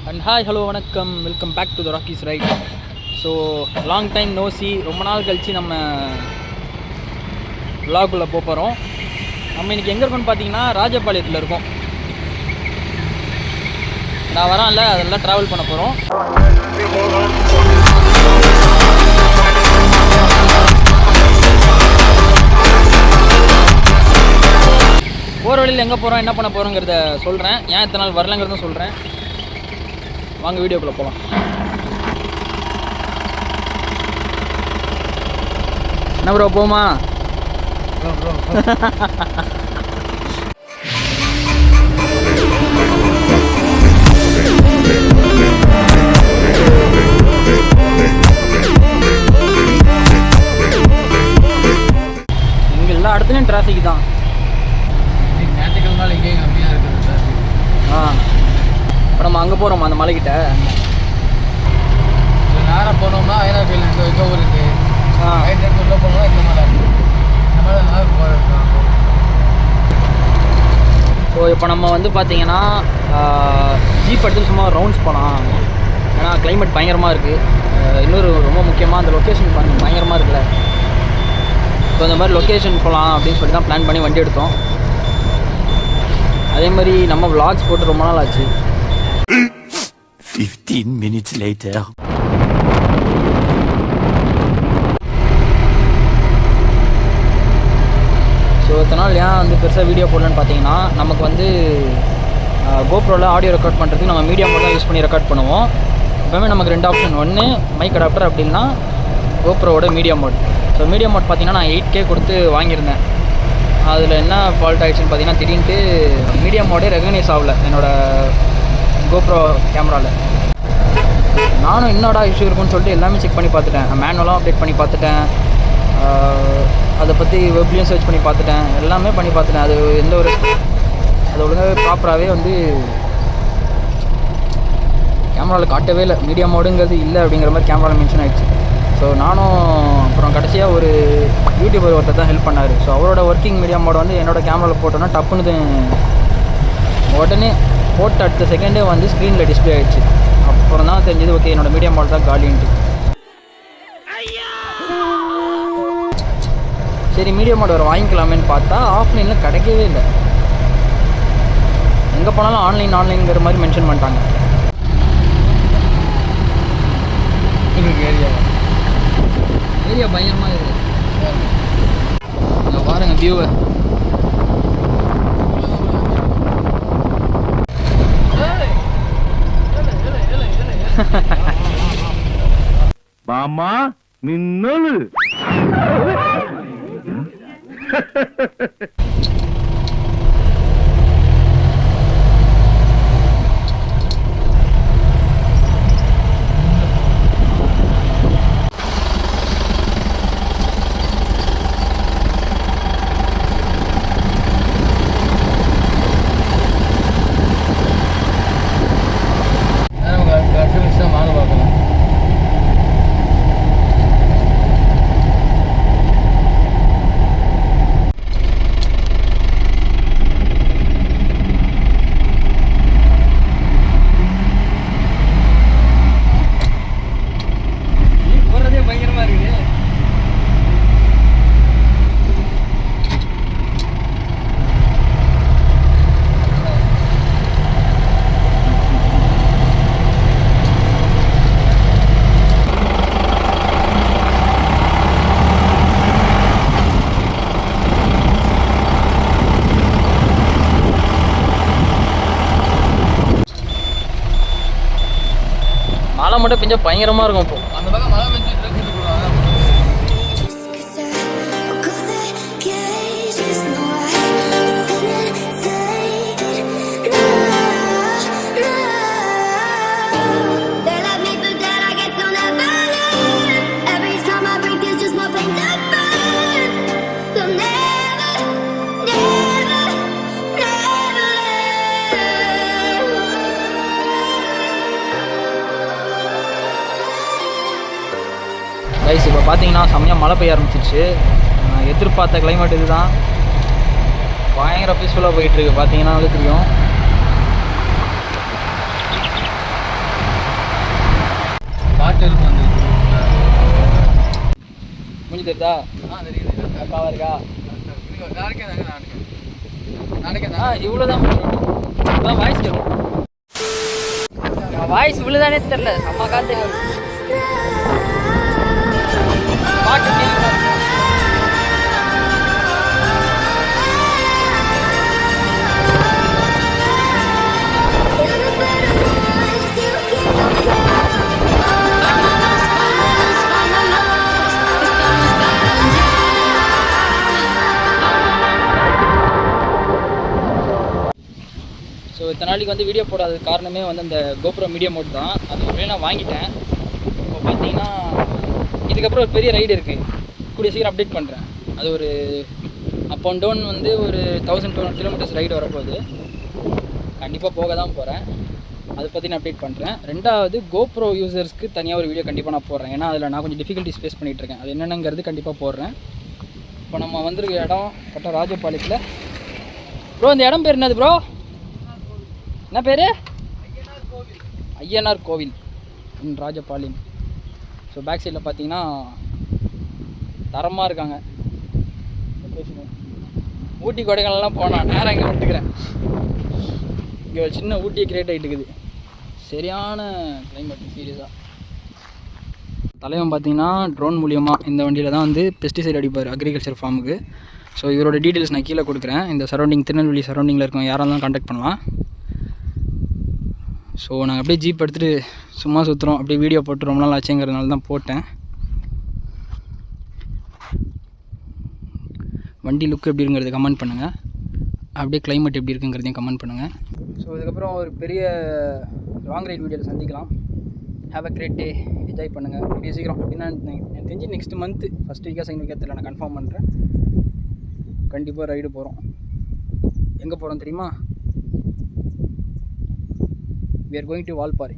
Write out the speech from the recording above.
And hi hello வணக்கம், welcome back to the Rockies right. So long time no see, ரொம்ப நாள் கழித்து நம்ம விலாகுள்ளே போகிறோம். நம்ம இன்றைக்கி எங்கே இருக்கோன்னு பார்த்தீங்கன்னா ராஜபாளையத்தில் இருக்கோம். நான் வரான்ல, அதெல்லாம் ட்ராவல் பண்ண போகிறோம். போகிற வழியில் எங்கே போகிறோம், என்ன பண்ண போகிறோங்கிறத சொல்கிறேன். ஏன் இத்தனை நாள் வரலங்கிறதும் சொல்கிறேன். வாங்க வீடியோக்குள்ளே போகலாம். என்ன ப்ரோ போமா? இங்கே எல்லா இடத்துலையும் டிராஃபிக் தான். ஞாயிற்றுக்கிழமை எங்கேயும் கம்மியாக இருக்குது டிராஃபிக். இப்போ நம்ம அங்கே போகிறோம், அந்த மலைக்கிட்ட நேரம் போனோம்னா ஐநாப்பில் எங்கே ஊர் இருக்குது, ஐநாப்பில் உள்ளே போனோம்னா இந்த மலை இருக்குது. இந்த மலை நல்லா போகிறோம். ஸோ இப்போ நம்ம வந்து பார்த்தீங்கன்னா ஜீப் எடுத்து சும்மா ரவுண்ட்ஸ் போகலாம். ஏன்னா கிளைமேட் பயங்கரமாக இருக்குது. இன்னொரு ரொம்ப முக்கியமாக அந்த லொக்கேஷன் பயங்கரமாக இருக்குல்ல. ஸோ இந்த மாதிரி லொக்கேஷன் போகலாம் அப்படின்னு சொல்லி தான் பிளான் பண்ணி வண்டி எடுத்தோம். அதே மாதிரி நம்ம விளாக்ஸ் போட்டு ரொம்ப நாள் ஆச்சு. 15 minutes later. ஸோ இத்தனை நாள் ஏன் வந்து பெருசாக வீடியோ போடலன்னு பார்த்தீங்கன்னா, நமக்கு வந்து கோப்ரோவில் ஆடியோ ரெக்கார்ட் பண்ணுறதுக்கு நம்ம மீடியா மோட் தான் யூஸ் பண்ணி ரெக்கார்ட் பண்ணுவோம். எப்போவுமே நமக்கு ரெண்டு ஆப்ஷன், ஒன்று மைக் அடாப்டர், அப்படின்னா கோப்ரோவோட media mode. So media mode பார்த்தீங்கன்னா நான் 8K கொடுத்து வாங்கியிருந்தேன். அதில் என்ன ஃபால்ட் ஆகிடுச்சுன்னு பார்த்தீங்கன்னா, திடீர்னு மீடியா மோடே ரெகனைஸ் ஆகலை என்னோடய கோப்ரோ கேமராவில். நானும் என்னோட இஷ்யூ இருக்குன்னு சொல்லிட்டு எல்லாமே செக் பண்ணி பார்த்துட்டேன். மேனுவலாக அப்டேட் பண்ணி பார்த்துட்டேன், அதை பற்றி வெப்லேயும் சர்ச் பண்ணி பார்த்துட்டேன், எல்லாமே பண்ணி பார்த்துட்டேன். அது எந்த ஒரு அது ஒழுங்காகவே ப்ராப்பராகவே வந்து கேமராவில் காட்டவே இல்லை. மீடியா மோடுங்கிறது இல்லை அப்படிங்கிற மாதிரி கேமராவில் மென்ஷன் ஆகிடுச்சு. ஸோ நானும் அப்புறம் கடைசியாக ஒரு யூடியூபர் ஒருத்தர் தான் ஹெல்ப் பண்ணார். ஸோ அவரோட ஒர்க்கிங் மீடியா மோடை வந்து என்னோடய கேமராவில் போட்டோன்னா டப்புன்னு உடனே போட்டு அடுத்த செகண்டே வந்து ஸ்க்ரீனில் டிஸ்பிளே ஆகிடுச்சு. அப்புறம் தான் தெரிஞ்சது, ஓகே என்னோடய மீடியா மோட் தான் காலின்ட்டு. சரி மீடியா மோட் வர வாங்கிக்கலாமேன்னு பார்த்தா ஆஃப்லைனில் கிடைக்கவே இல்லை. எங்கே போனாலும் ஆன்லைனுங்கிற மாதிரி மென்ஷன் பண்ணிட்டாங்க. ஏரியா பயங்கரமாக இருக்குது. இங்கே பாருங்கள் வியூவை. மாமா மின்னலு. மாறு பார்க்கலாம். போகிறதே பயங்கரமாக இருக்குது. மழை மட்டும் கொஞ்சம் பயங்கரமாக இருக்கும். இப்போ அந்த பக்கம் மழை பெஞ்சிட்டு இருக்குது. கைஸ் இப்போ பார்த்தீங்கன்னா செம்மையாக மழை பெய்ய ஆரம்பிச்சிருச்சு. எதிர்பார்த்த கிளைமேட் இது தான். பயங்கர பீஸ்ஃபுல்லாக போயிட்டுருக்கு. பார்த்தீங்கன்னாலே தெரியும். எப்படி தெரியுதா? தெரியுது. பக்காவாக இருக்கா? நாளைக்கே இவ்வளோதான் வாய்ஸ் கேட்கும். வாய்ஸ் இவ்வளோதானே தெரில, அம்மா காத்து பாட்டு கேட்குறா. ஸோ இத்தனை நாளைக்கு வந்து வீடியோ போடாத காரணமே வந்து அந்த கோப்ரோ மீடியா மோட் தான். அது உடனே நான் வாங்கிட்டேன். இப்போ பார்த்தீங்கன்னா இதுக்கப்புறம் ஒரு பெரிய ரைடு இருக்குது, கூடிய சீக்கிரம் அப்டேட் பண்ணுறேன். அது ஒரு அப் அண்ட் டவுன் வந்து ஒரு 1200 கிலோமீட்டர்ஸ் ரைடு வரப்போகுது. கண்டிப்பாக போக தான் போகிறேன். அதை பற்றி நான் அப்டேட் பண்ணுறேன். ரெண்டாவது கோப்ரோ யூசர்ஸ்க்கு தனியாக ஒரு வீடியோ கண்டிப்பாக நான் போடுறேன். ஏன்னா அதில் நான் கொஞ்சம் டிஃபிகல்ட்டிஸ் ஃபேஸ் பண்ணிகிட்ருக்கேன். அது என்னென்னங்கிறது கண்டிப்பாக போடுறேன். இப்போ நம்ம வந்திருக்க இடம் பட்டம் ராஜபாளையத்தில். ப்ரோ இந்த இடம் பேர் என்னது ப்ரோ? என்ன பேர்? ஐயனார் கோவில் ராஜபாளையம். ஸோ பேக் சைடில் பார்த்தீங்கன்னா தரமாக இருக்காங்க. ஊட்டி கொடைக்கானல்லாம் போனால் நேரம் இங்கே விட்டுக்கிறேன். இங்கே ஒரு சின்ன ஊட்டியை கிரியேட் ஆகிட்டு இருக்குது. சரியான கிளைமேட் சீரியஸாக. தலைவன் பார்த்தீங்கன்னா ட்ரோன் மூலியமாக இந்த வண்டியில் தான் வந்து பெஸ்டிசைட் அடிப்பார் அக்ரிகல்ச்சர் ஃபார்முக்கு. ஸோ இவரோட டீட்டெயில்ஸ் நான் கீழே கொடுக்குறேன். இந்த சரௌண்டிங் திருநெல்வேலி சரௌண்டிங்கில் இருக்கவங்க யாராக இருந்தாலும் கான்டாக்ட் பண்ணலாம். ஸோ நாங்கள் அப்படியே ஜீப் எடுத்துகிட்டு சும்மா சுற்றுறோம். அப்படியே வீடியோ போட்டு ரொம்ப நாள் ஆச்சுங்கிறதுனால தான் போட்டேன். வண்டி லுக் எப்படி இருக்குங்கிறத கமெண்ட் பண்ணுங்கள். அப்படியே கிளைமேட் எப்படி இருக்குங்கிறதையும் கமெண்ட் பண்ணுங்கள். ஸோ இதுக்கப்புறம் ஒரு பெரிய லாங் ரைட் வீடியோவில் சந்திக்கலாம். Have a great day. Enjoy பண்ணுங்கள். கூடிய சீக்கிரம் அப்படின்னா எனக்கு தெரிஞ்சு நெக்ஸ்ட் மந்த்து ஃபஸ்ட் வீக்காக செகண்ட் வீக்காக தெரியல, நான் கன்ஃபார்ம் பண்ணுறேன். கண்டிப்பாக ரைடு போகிறோம். எங்கே போகிறோம் தெரியுமா? We are going to Valpari.